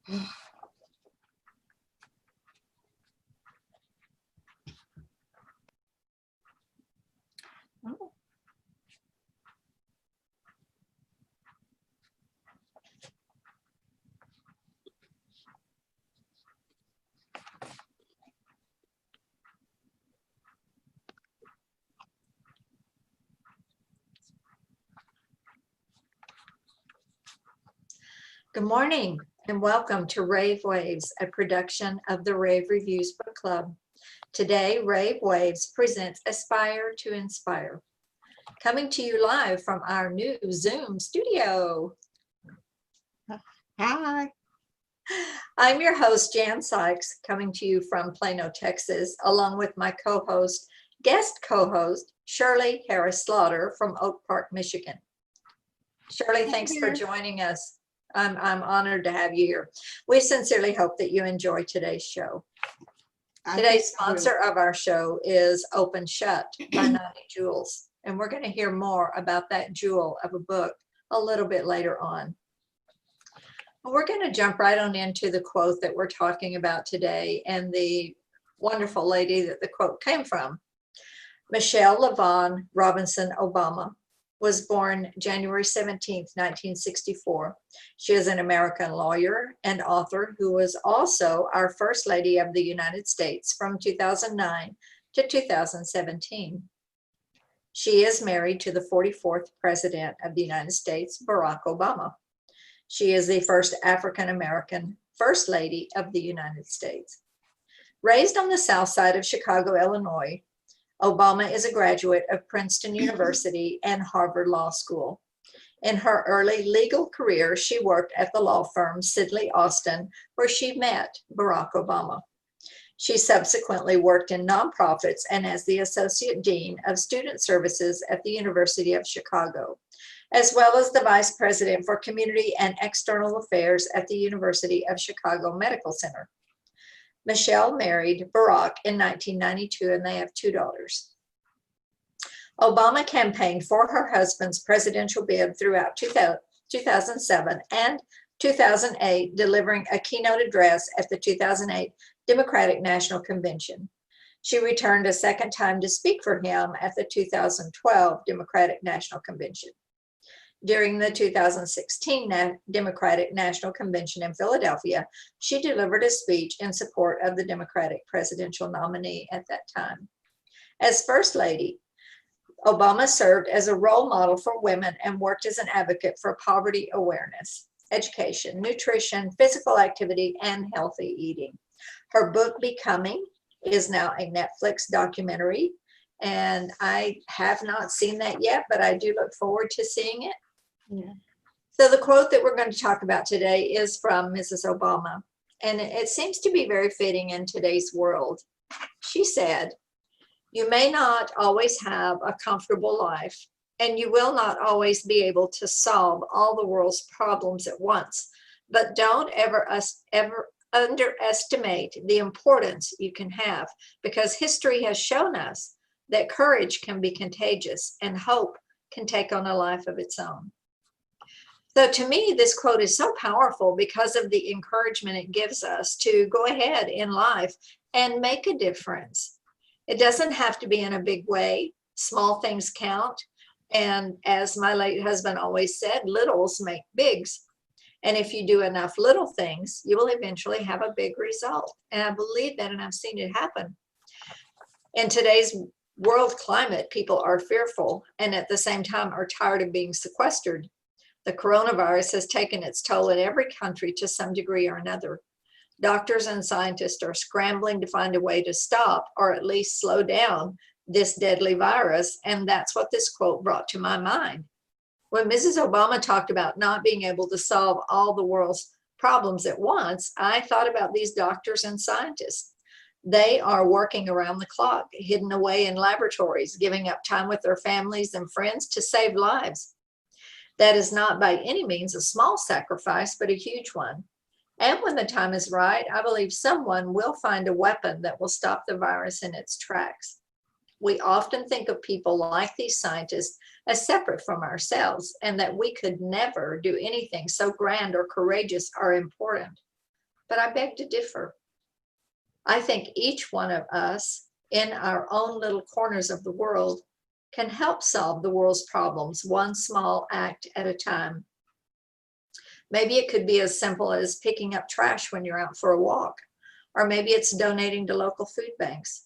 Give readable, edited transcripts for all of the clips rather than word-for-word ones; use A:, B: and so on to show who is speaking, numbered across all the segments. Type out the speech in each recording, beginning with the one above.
A: Good morning and welcome to Rave Waves, a production of the Rave Reviews Book Club. Today, Rave Waves presents Aspire to Inspire, coming to you live from our new Zoom studio.
B: Hi.
A: I'm your host, Jan Sykes, coming to you from Plano, Texas, along with my guest co-host, Shirley Harris Slaughter from Oak Park, Michigan. Shirley, thanks for joining us. I'm honored to have you here. We sincerely hope that you enjoy today's show. Today's sponsor of our show is Open Shut by Nani Jewels, and we're going to hear more about that jewel of a book a little bit later on. We're going to jump right on into the quote that we're talking about today and the wonderful lady that the quote came from. Michelle LaVaughn Robinson Obama was born January 17th, 1964. She is an American lawyer and author who was also our First Lady of the United States from 2009 to 2017. She is married to the 44th President of the United States, Barack Obama. She is the first African American First Lady of the United States. Raised on the south side of Chicago, Illinois, Obama is a graduate of Princeton University and Harvard Law School. In her early legal career, she worked at the law firm Sidley Austin, where she met Barack Obama. She subsequently worked in nonprofits and as the Associate Dean of Student Services at the University of Chicago, as well as the Vice President for Community and External Affairs at the University of Chicago Medical Center. Michelle married Barack in 1992, and they have 2 daughters. Obama campaigned for her husband's presidential bid throughout 2007 and 2008, delivering a keynote address at the 2008 Democratic National Convention. She returned a second time to speak for him at the 2012 Democratic National Convention. During the 2016 Democratic National Convention in Philadelphia, she delivered a speech in support of the Democratic presidential nominee at that time. As First Lady, Obama served as a role model for women and worked as an advocate for poverty awareness, education, nutrition, physical activity, and healthy eating. Her book, Becoming, is now a Netflix documentary, and I have not seen that yet, but I do look forward to seeing it. Yeah. So the quote that we're going to talk about today is from Mrs. Obama, and it seems to be very fitting in today's world. She said, "You may not always have a comfortable life, and you will not always be able to solve all the world's problems at once, but don't ever underestimate the importance you can have, because history has shown us that courage can be contagious and hope can take on a life of its own." So to me, this quote is so powerful because of the encouragement it gives us to go ahead in life and make a difference. It doesn't have to be in a big way. Small things count. And as my late husband always said, littles make bigs. And if you do enough little things, you will eventually have a big result. And I believe that, and I've seen it happen. In today's world climate, people are fearful and at the same time are tired of being sequestered. The coronavirus has taken its toll in every country to some degree or another. Doctors and scientists are scrambling to find a way to stop or at least slow down this deadly virus, and that's what this quote brought to my mind. When Mrs. Obama talked about not being able to solve all the world's problems at once, I thought about these doctors and scientists. They are working around the clock, hidden away in laboratories, giving up time with their families and friends to save lives. That is not by any means a small sacrifice, but a huge one. And when the time is right, I believe someone will find a weapon that will stop the virus in its tracks. We often think of people like these scientists as separate from ourselves, and that we could never do anything so grand or courageous or important. but I beg to differ. I think each one of us in our own little corners of the world can help solve the world's problems one small act at a time. Maybe it could be as simple as picking up trash when you're out for a walk, or maybe it's donating to local food banks.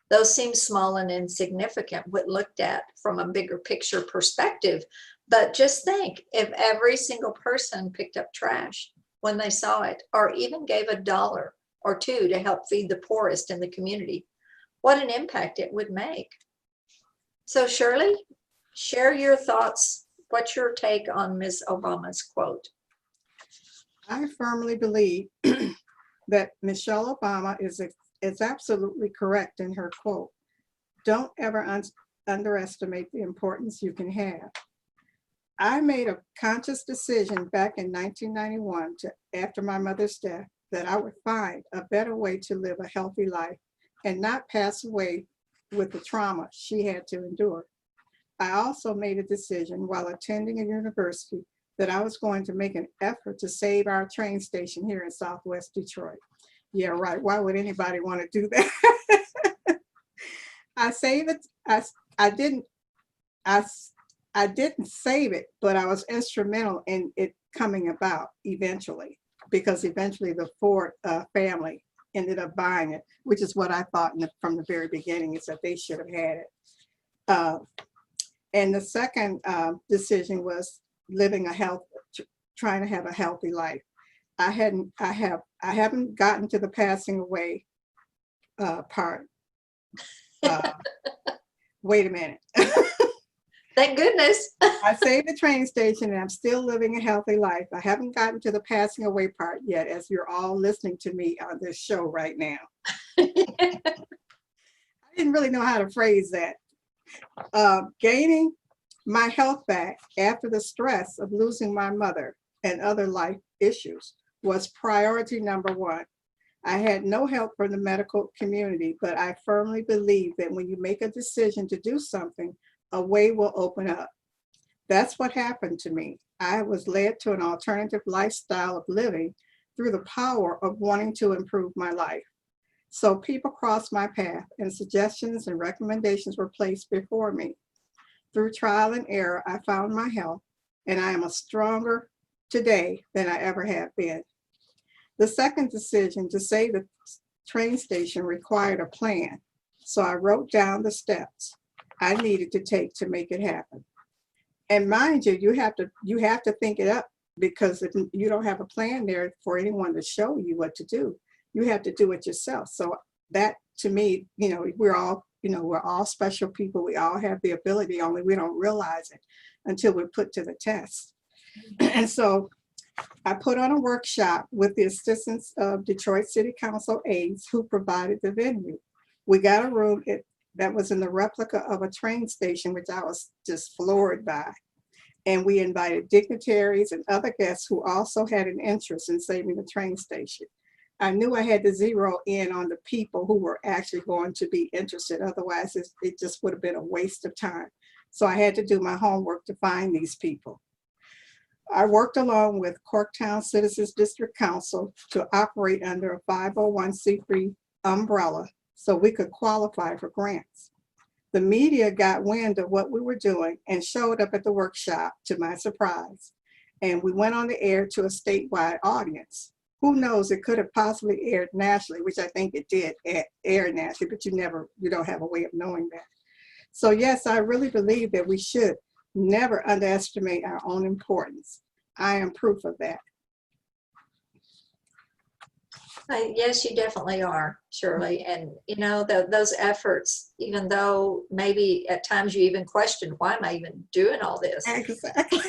A: Those seem small and insignificant when looked at from a bigger picture perspective, but just think if every single person picked up trash when they saw it, or even gave $1 or $2 to help feed the poorest in the community, what an impact it would make. So Shirley, share your thoughts. What's your take on Ms. Obama's quote?
B: I firmly believe that Michelle Obama is absolutely correct in her quote. Don't ever underestimate the importance you can have. I made a conscious decision back in 1991 after my mother's death that I would find a better way to live a healthy life and not pass away with the trauma she had to endure. I also made a decision while attending a university that I was going to make an effort to save our train station here in Southwest Detroit. Yeah, right. Why would anybody want to do that? I saved it. I didn't save it, but I was instrumental in it coming about eventually, because eventually the Ford family ended up buying it, which is what I thought from the very beginning, is that they should have had it. And the second decision was trying to have a healthy life. I haven't gotten to the passing away part. Wait a minute.
A: Thank goodness.
B: I saved the train station and I'm still living a healthy life. I haven't gotten to the passing away part yet, as you're all listening to me on this show right now. I didn't really know how to phrase that. Gaining my health back after the stress of losing my mother and other life issues was priority number one. I had no help from the medical community, but I firmly believe that when you make a decision to do something, a way will open up. That's what happened to me. I was led to an alternative lifestyle of living through the power of wanting to improve my life. So people crossed my path and suggestions and recommendations were placed before me. Through trial and error, I found my health, and I am a stronger today than I ever have been. The second decision to save the train station required a plan. So I wrote down the steps I needed to take to make it happen. And mind you, you have to think it up, because if you don't have a plan there for anyone to show you what to do, you have to do it yourself. So that, to me, we're all special people. We all have the ability, only we don't realize it until we're put to the test. And so I put on a workshop with the assistance of Detroit City Council aides who provided the venue. We got a room that was in the replica of a train station, which I was just floored by. And we invited dignitaries and other guests who also had an interest in saving the train station. I knew I had to zero in on the people who were actually going to be interested. Otherwise, it just would have been a waste of time. So I had to do my homework to find these people. I worked along with Corktown Citizens District Council to operate under a 501c3 umbrella so we could qualify for grants. The media got wind of what we were doing and showed up at the workshop, to my surprise. And we went on the air to a statewide audience. Who knows, it could have possibly aired nationally, which I think it did air nationally, but you don't have a way of knowing that. So yes, I really believe that we should never underestimate our own importance. I am proof of that.
A: Yes, you definitely are, Shirley. And those efforts, even though maybe at times you even questioned, why am I even doing all this?
B: Exactly.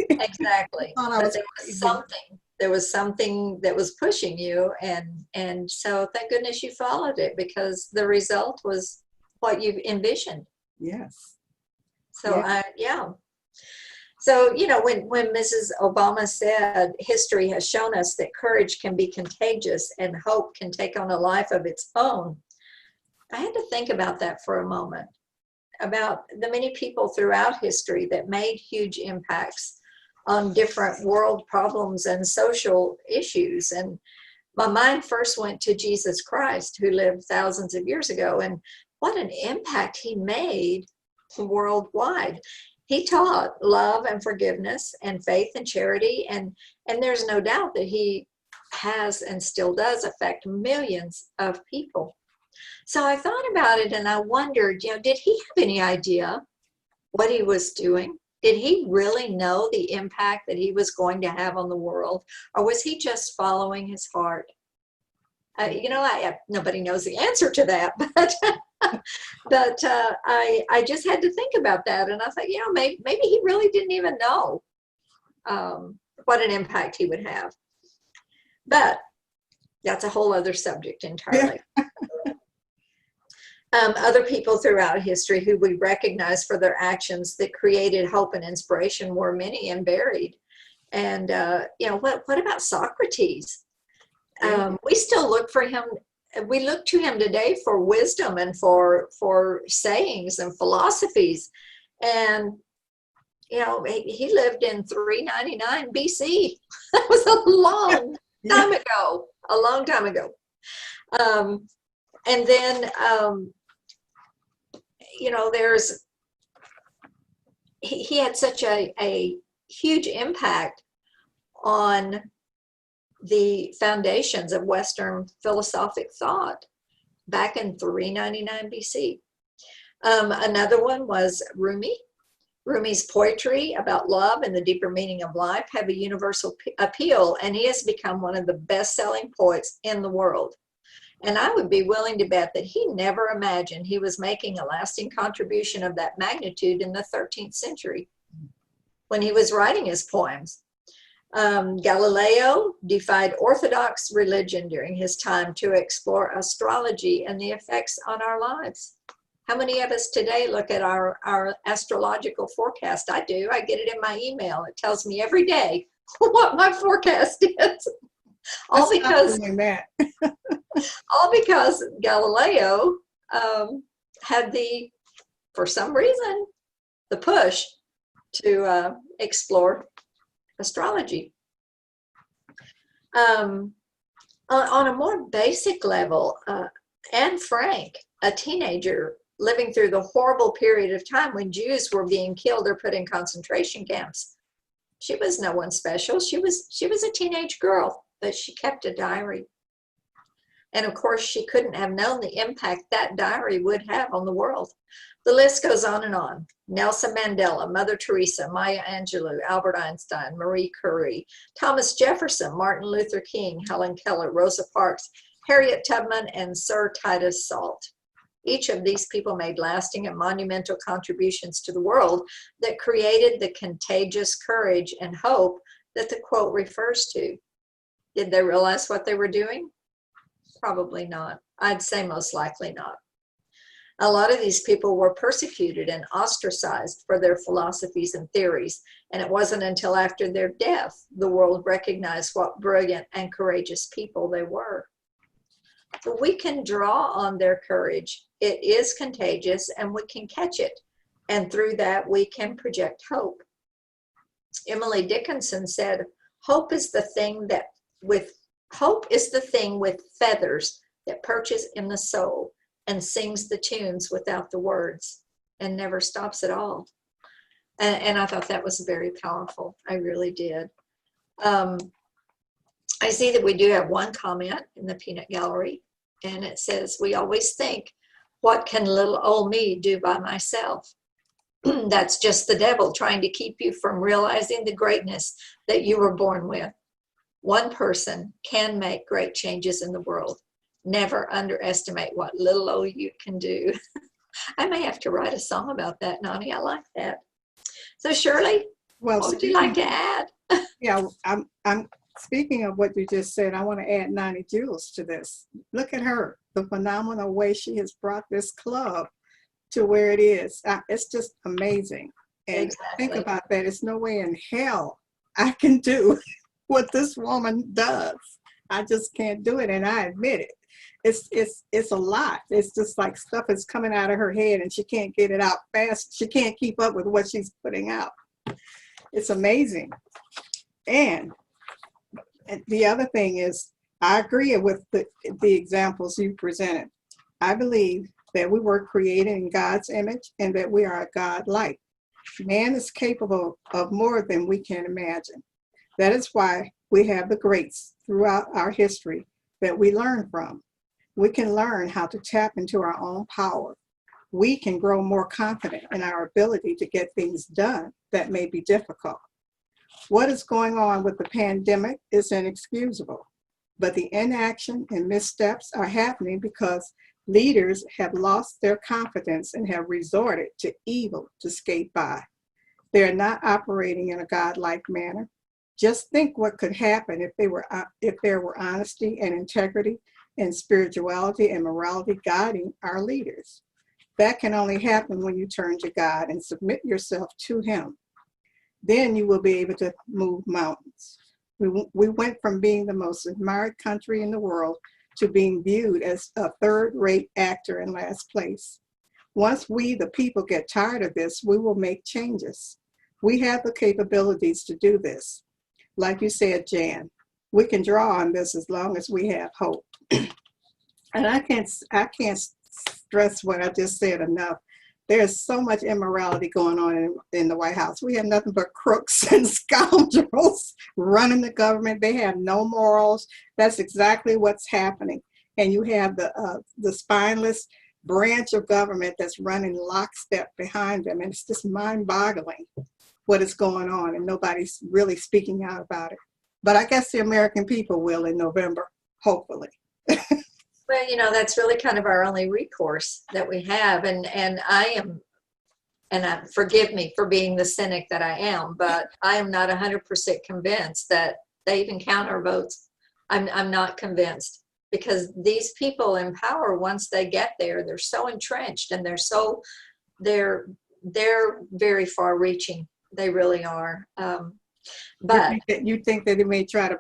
A: Exactly. But there was something that was pushing you, and so thank goodness you followed it, because the result was what you envisioned.
B: Yes.
A: So yeah. So, when Mrs. Obama said history has shown us that courage can be contagious and hope can take on a life of its own, I had to think about that for a moment, about the many people throughout history that made huge impacts on different world problems and social issues. And my mind first went to Jesus Christ, who lived thousands of years ago, and what an impact he made worldwide. He taught love and forgiveness and faith and charity, and there's no doubt that he has and still does affect millions of people. So I thought about it and I wondered, did he have any idea what he was doing? Did he really know the impact that he was going to have on the world? Or was he just following his heart? Nobody knows the answer to that, but I just had to think about that. And I thought, maybe he really didn't even know what an impact he would have. But that's a whole other subject entirely. Other people throughout history who we recognize for their actions that created hope and inspiration were many and varied. And, what about Socrates? We still look for him. We look to him today for wisdom and for sayings and philosophies. And, he lived in 399 BC. That was a long time ago. And then, he had such a huge impact on the foundations of Western philosophic thought back in 399 BC. Another one was Rumi. Rumi's poetry about love and the deeper meaning of life have a universal appeal, and he has become one of the best-selling poets in the world. And I would be willing to bet that he never imagined he was making a lasting contribution of that magnitude in the 13th century when he was writing his poems. Galileo defied orthodox religion during his time to explore astrology and the effects on our lives. How many of us today look at our astrological forecast? I do. I get it in my email. It tells me every day what my forecast is. All because Galileo had for some reason, the push to explore astrology. On a more basic level, Anne Frank, a teenager living through the horrible period of time when Jews were being killed or put in concentration camps, she was no one special. She was a teenage girl, but she kept a diary. And of course, she couldn't have known the impact that diary would have on the world. The list goes on and on. Nelson Mandela, Mother Teresa, Maya Angelou, Albert Einstein, Marie Curie, Thomas Jefferson, Martin Luther King, Helen Keller, Rosa Parks, Harriet Tubman, and Sir Titus Salt. Each of these people made lasting and monumental contributions to the world that created the contagious courage and hope that the quote refers to. Did they realize what they were doing? Probably not. I'd say most likely not. A lot of these people were persecuted and ostracized for their philosophies and theories, and it wasn't until after their death the world recognized what brilliant and courageous people they were. But we can draw on their courage. It is contagious, and we can catch it, and through that we can project hope. Emily Dickinson said, hope is the thing with feathers that perches in the soul and sings the tunes without the words and never stops at all. And I thought that was very powerful. I really did. I see that we do have one comment in the peanut gallery, and it says, we always think, what can little old me do by myself? That's just the devil trying to keep you from realizing the greatness that you were born with. One person can make great changes in the world. Never underestimate what little old you can do. I may have to write a song about that, Nani. I like that. So Shirley, what would you like to add?
B: Yeah, I'm speaking of what you just said. I want to add Nani Jules to this. Look at her, the phenomenal way she has brought this club to where it is. It's just amazing. And
A: Exactly.
B: think about that. It's no way in hell I can do what this woman does. I just can't do it, and I admit it. It's a lot. It's just like stuff is coming out of her head and she can't get it out fast. She can't keep up with what she's putting out. It's amazing. And the other thing is, I agree with the examples you presented. I believe that we were created in God's image and that we are God-like. Man is capable of more than we can imagine. That is why we have the greats throughout our history that we learn from. We can learn how to tap into our own power. We can grow more confident in our ability to get things done that may be difficult. What is going on with the pandemic is inexcusable, but the inaction and missteps are happening because leaders have lost their confidence and have resorted to evil to skate by. They are not operating in a godlike manner. Just think what could happen if there were honesty and integrity and spirituality and morality guiding our leaders. That can only happen when you turn to God and submit yourself to Him. Then you will be able to move mountains. We went from being the most admired country in the world to being viewed as a third-rate actor in last place. Once we, the people, get tired of this, we will make changes. We have the capabilities to do this. Like you said, Jan, we can draw on this as long as we have hope. And I can't stress what I just said enough. There's so much immorality going on in the White House. We have nothing but crooks and scoundrels running the government. They have no morals. That's exactly what's happening. And you have the spineless branch of government that's running lockstep behind them. And it's just mind-boggling what is going on, and nobody's really speaking out about it. But I guess the American people will in November, hopefully.
A: Well, that's really kind of our only recourse that we have. And forgive me for being the cynic that I am, but I am not 100% convinced that they even count our votes. I'm not convinced, because these people in power, once they get there, they're so entrenched and they're very far reaching. They really are. But
B: you think that they may try to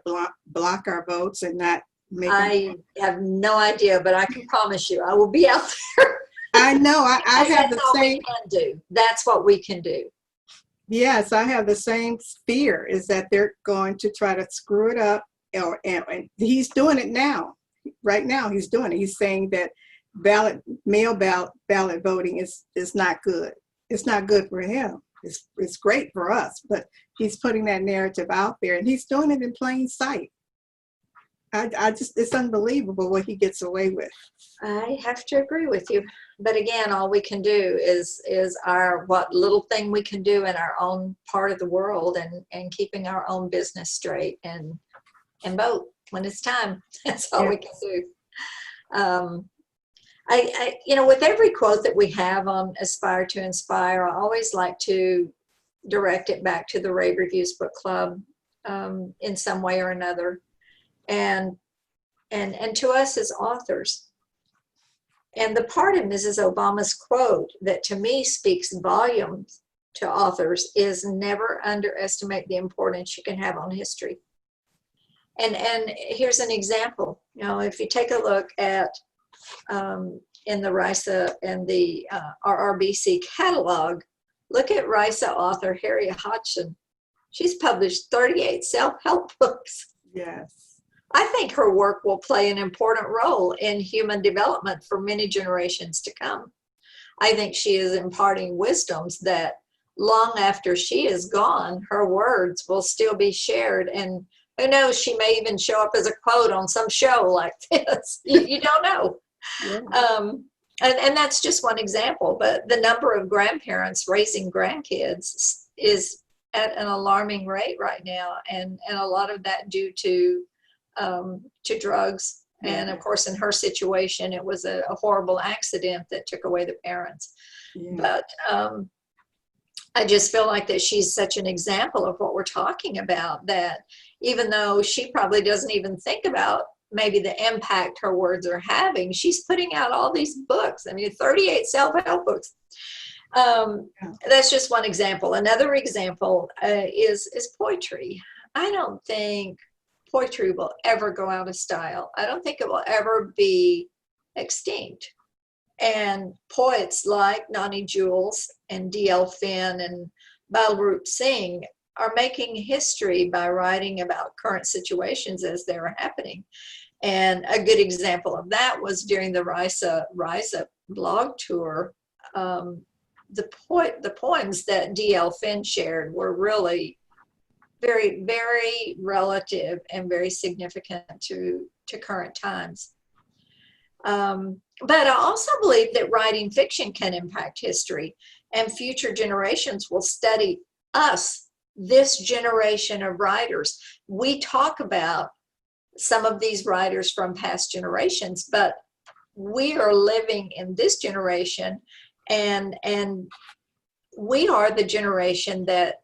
B: block our votes and not make
A: I have no idea, but I can promise you I will be out there.
B: I know. I have the same.
A: We can do. That's what we can do.
B: Yes, I have the same fear, is that they're going to try to screw it up, and he's doing it now. Right now, he's doing it. He's saying that mail ballot voting is not good. It's not good for him. It's great for us, but he's putting that narrative out there, and he's doing it in plain sight. It's unbelievable what he gets away with.
A: I have to agree with you. But again, all we can do is what little thing we can do in our own part of the world, and keeping our own business straight and vote when it's time. That's all we can do. With every quote that we have on Aspire to Inspire, I always like to direct it back to the Rave Reviews Book Club in some way or another, and to us as authors. And the part of Mrs. Obama's quote that to me speaks volumes to authors is never underestimate the importance you can have on history. And here's an example. If you take a look at in the RISA and the RRBC catalog, look at RISA author Harriet Hodgson. She's published 38 self-help books.
B: Yes.
A: I think her work will play an important role in human development for many generations to come. I think she is imparting wisdoms that long after she is gone, her words will still be shared. And who knows, she may even show up as a quote on some show like this. You don't know. Yeah. And that's just one example, but the number of grandparents raising grandkids is at an alarming rate right now. And a lot of that due to drugs. And of course, in her situation, it was a horrible accident that took away the parents. Yeah. But I just feel like that she's such an example of what we're talking about, that even though she probably doesn't even think about maybe the impact her words are having, she's putting out all these books. 38 self-help books. That's just one example. Another example is poetry. I don't think poetry will ever go out of style. I don't think it will ever be extinct. And poets like Nani Jules and D.L. Finn and Balroop Singh are making history by writing about current situations as they were happening. And a good example of that was during the Rise Up blog tour. The poems that D.L. Finn shared were really very, very relative and very significant to current times. But I also believe that writing fiction can impact history, and future generations will study us, this generation of writers. We talk about some of these writers from past generations, but we are living in this generation, and we are the generation that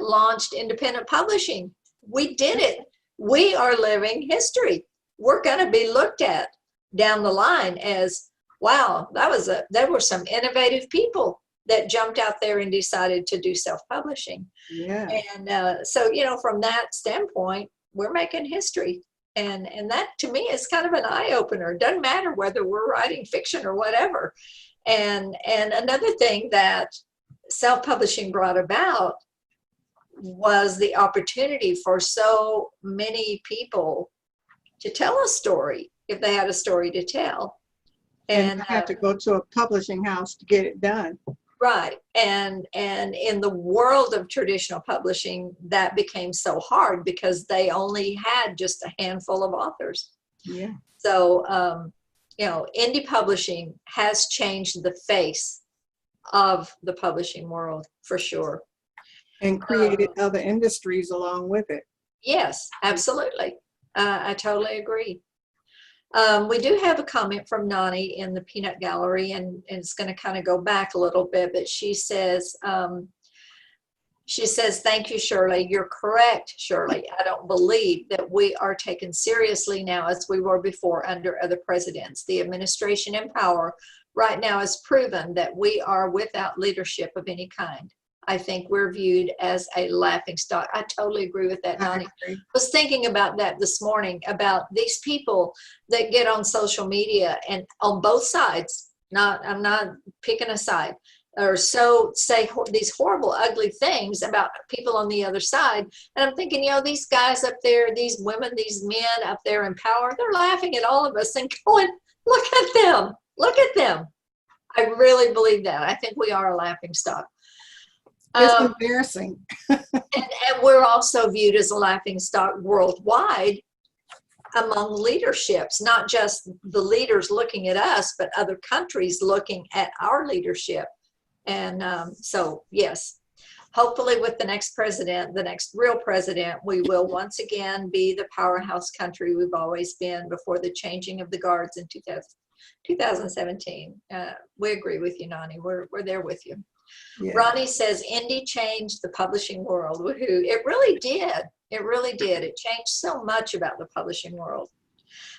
A: launched independent publishing. We did it. We are living history. We're going to be looked at down the line as, wow, there were some innovative people that jumped out there and decided to do self-publishing.
B: Yeah.
A: And so, from that standpoint, we're making history. And that to me is kind of an eye-opener. It doesn't matter whether we're writing fiction or whatever. And another thing that self-publishing brought about was the opportunity for so many people to tell a story if they had a story to tell.
B: And have to go to a publishing house to get it done.
A: Right. And in the world of traditional publishing, that became so hard because they only had just a handful of authors.
B: Yeah.
A: So, indie publishing has changed the face of the publishing world for sure.
B: And created other industries along with it.
A: Yes, absolutely. I totally agree. We do have a comment from Nani in the Peanut Gallery, and it's going to kind of go back a little bit, but she says, thank you, Shirley. You're correct, Shirley. I don't believe that we are taken seriously now as we were before under other presidents. The administration in power right now has proven that we are without leadership of any kind. I think we're viewed as a laughingstock. I totally agree with that, Nani. I was thinking about that this morning, about these people that get on social media and on both sides, I'm not picking a side, or say these horrible, ugly things about people on the other side. And I'm thinking, these guys up there, these women, these men up there in power, they're laughing at all of us and going, look at them, look at them. I really believe that. I think we are a laughingstock.
B: It's embarrassing.
A: and we're also viewed as a laughingstock worldwide among leaderships, not just the leaders looking at us, but other countries looking at our leadership. And so, yes, hopefully with the next president, the next real president, we will once again be the powerhouse country we've always been before the changing of the guards in 2017. We agree with you, Nani. We're there with you. Yeah. Ronnie says, indie changed the publishing world. Woohoo. It really did. It really did. It changed so much about the publishing world.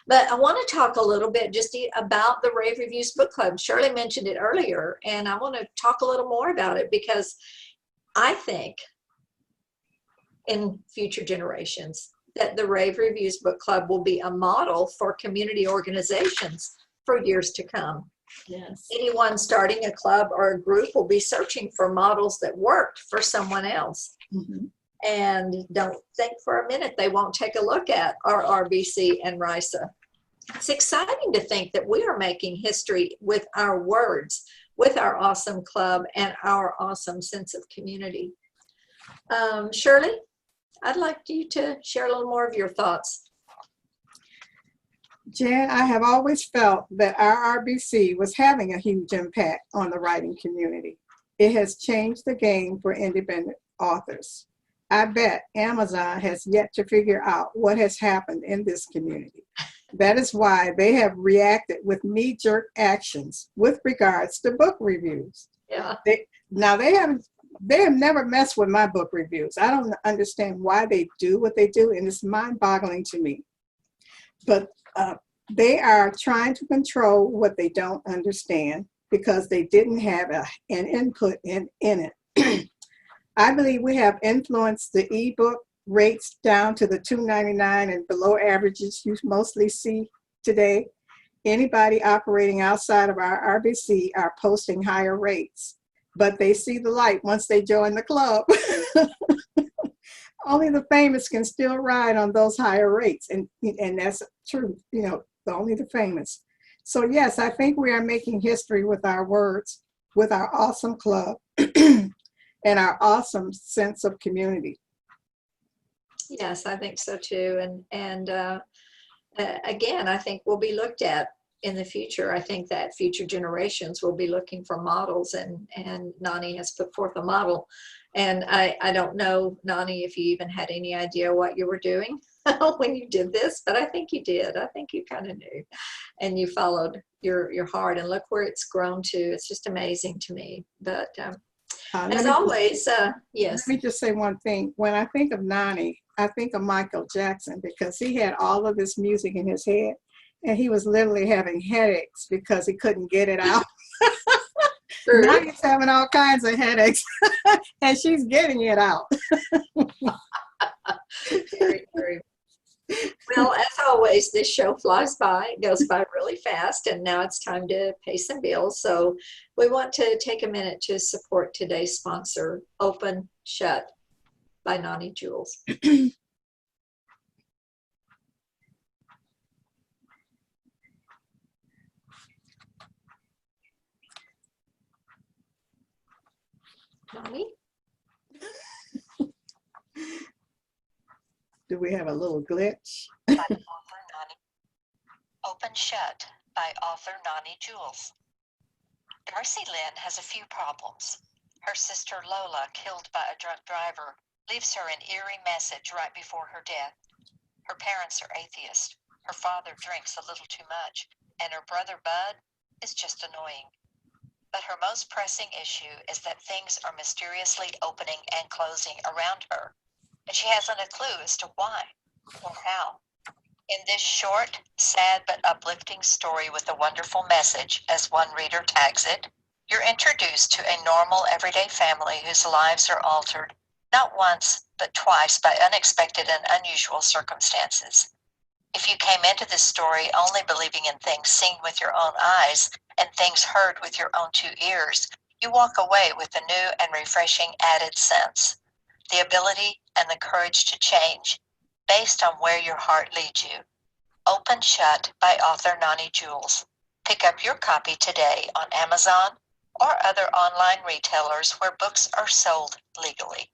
A: But I want to talk a little bit just about the Rave Reviews Book Club. Shirley mentioned it earlier, and I want to talk a little more about it because I think in future generations that the Rave Reviews Book Club will be a model for community organizations for years to come. Yes. Anyone starting a club or a group will be searching for models that worked for someone else. Mm-hmm. And don't think for a minute they won't take a look at our RBC and RISA. It's exciting to think that we are making history with our words, with our awesome club and our awesome sense of community. Shirley, I'd like you to share a little more of your thoughts.
B: Jan, I have always felt that our RBC was having a huge impact on the writing community. It has changed the game for independent authors. I bet Amazon has yet to figure out what has happened in this community. That is why they have reacted with knee-jerk actions with regards to book reviews.
A: Yeah.
B: They have never messed with my book reviews. I don't understand why they do what they do, and it's mind-boggling to me. But they are trying to control what they don't understand because they didn't have an input in it. I believe we have influenced the ebook rates down to the $2.99 and below averages you mostly see today. Anybody operating outside of our RBC are posting higher rates, but they see the light once they join the club. Only the famous can still ride on those higher rates, and that's true. Only the famous. So yes, I think we are making history with our words, with our awesome club, and our awesome sense of community.
A: Yes, I think so too. Again, I think we'll be looked at in the future. I think that future generations will be looking for models, and Nani has put forth a model. And I don't know, Nani, if you even had any idea what you were doing when you did this, but I think you did. I think you kind of knew, and you followed your heart, and look where it's grown to. It's just amazing to me. But as always, yes.
B: Let me just say one thing. When I think of Nani, I think of Michael Jackson, because he had all of this music in his head, and he was literally having headaches because he couldn't get it out. Now he's having all kinds of headaches, and she's getting it out.
A: Very true. Well, as always, this show flies by, it goes by really fast, and now it's time to pay some bills. So we want to take a minute to support today's sponsor, Open Shut by Nani Jewels. Nani?
B: Do we have a little glitch?
C: Open Shut by author Nani Jewels. Darcy Lynn has a few problems. Her sister Lola, killed by a drunk driver, leaves her an eerie message right before her death. Her parents are atheists. Her father drinks a little too much, and her brother Bud is just annoying. But her most pressing issue is that things are mysteriously opening and closing around her, and she hasn't a clue as to why or how. In this short, sad, but uplifting story with a wonderful message, as one reader tags it, you're introduced to a normal, everyday family whose lives are altered, not once, but twice by unexpected and unusual circumstances. If you came into this story only believing in things seen with your own eyes and things heard with your own two ears, you walk away with a new and refreshing added sense, the ability and the courage to change, based on where your heart leads you. Open Shut by author Nani Jewels. Pick up your copy today on Amazon or other online retailers where books are sold legally.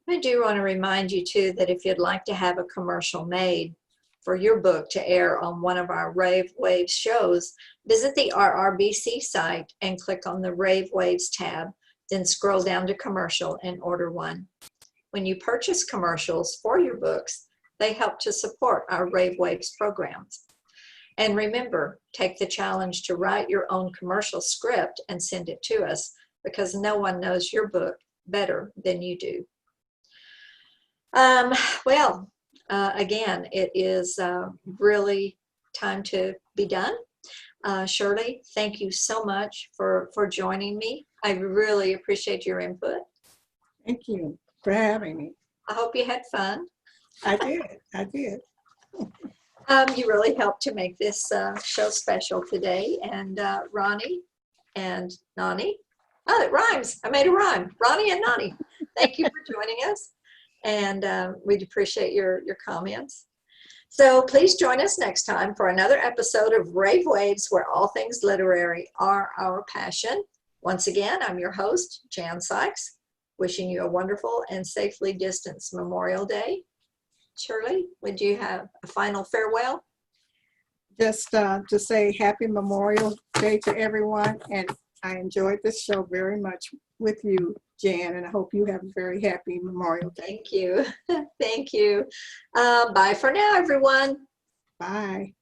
A: I do want to remind you too that if you'd like to have a commercial made for your book to air on one of our Rave Waves shows, visit the RRBC site and click on the Rave Waves tab, then scroll down to commercial and order one. When you purchase commercials for your books, they help to support our Rave Waves programs. And remember, take the challenge to write your own commercial script and send it to us, because no one knows your book better than you do. Again, it is really time to be done. Shirley, thank you so much for joining me. I really appreciate your input.
B: Thank you for having me.
A: I hope you had fun.
B: I did.
A: You really helped to make this show special today. And Ronnie and Nani. Oh, it rhymes. I made a rhyme. Ronnie and Nani. Thank you for joining us. And we'd appreciate your comments. So please join us next time for another episode of Rave Waves, where all things literary are our passion. Once again, I'm your host, Jan Sykes, wishing you a wonderful and safely distanced Memorial Day. Shirley, would you have a final farewell?
B: Just to say happy Memorial Day to everyone, and I enjoyed this show very much with you, Jan, and I hope you have a very happy Memorial Day.
A: Thank you. Thank you. Bye for now, everyone.
B: Bye.